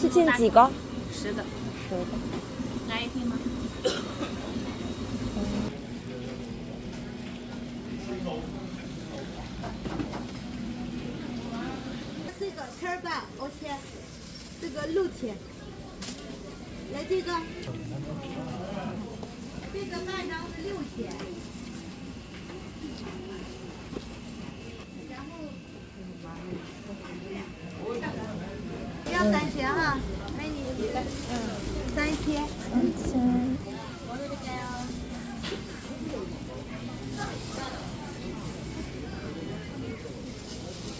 是煎几个？10个，10个。来一瓶吗？这个圈半5千，这个6千，来这个，这个半张是6千，然后要3000哈，美女，3000。 3000.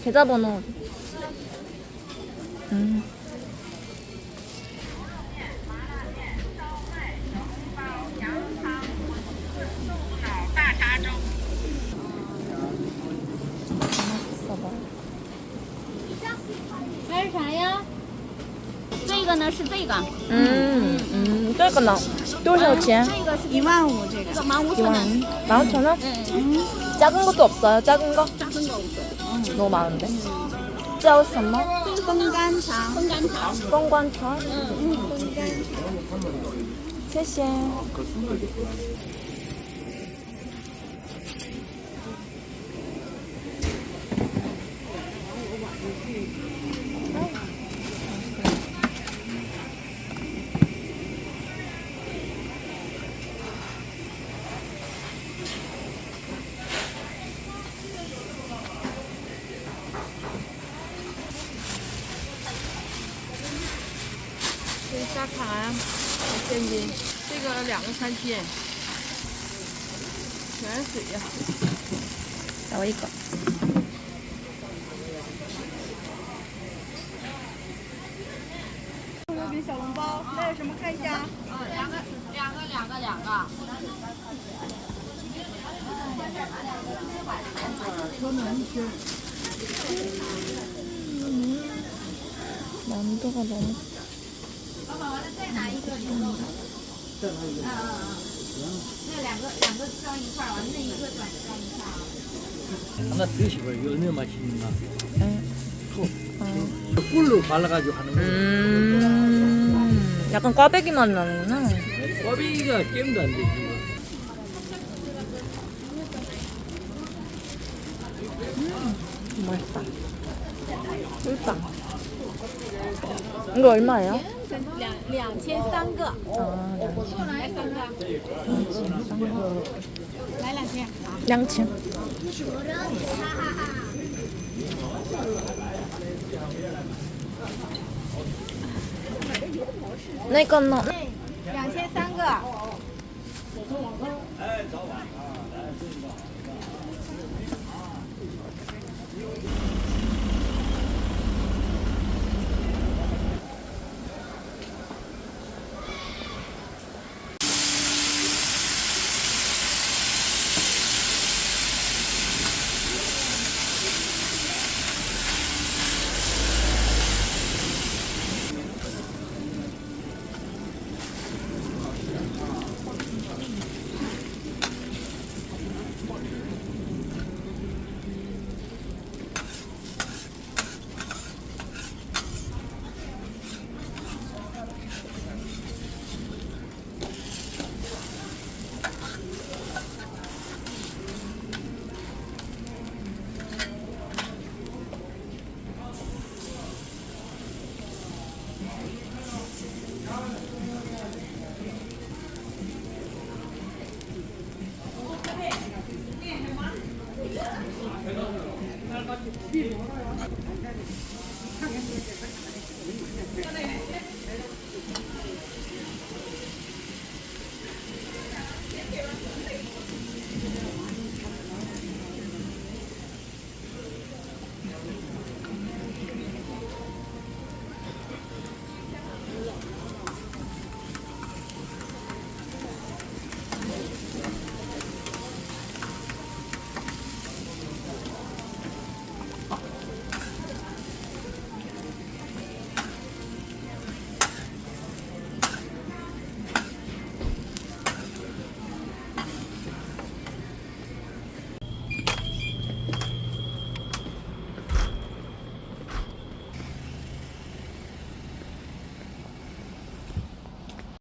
계좌번호. 써봐. 还是啥呀？这个呢是这个，这个呢？多少钱？这个是15000这个。这个15,000원. 15,000원? 작은 것도 없어요? 작은 거? 작은 거 없어요. 너무 많은데. 叫什么？风干肠，风干肠。风干肠。风干。谢谢。沙茶现金，这个2个3000，全是水呀。给我一个。油饼小笼包，那有什么看一下？两个。만두가 너무. 하나 드시고요. 이거 얼마나 맛있는가. 응. 꿀로 발라가지고 하는 거예요. 약간 꽈배기 맛 나는구나. 꽈배기가 게임도 안 되지. 맛있다. 꿀빵. 이거 얼마예요? 2000 个， 아, 2000. 来3个，来2000。 양침. 네, 이거 너.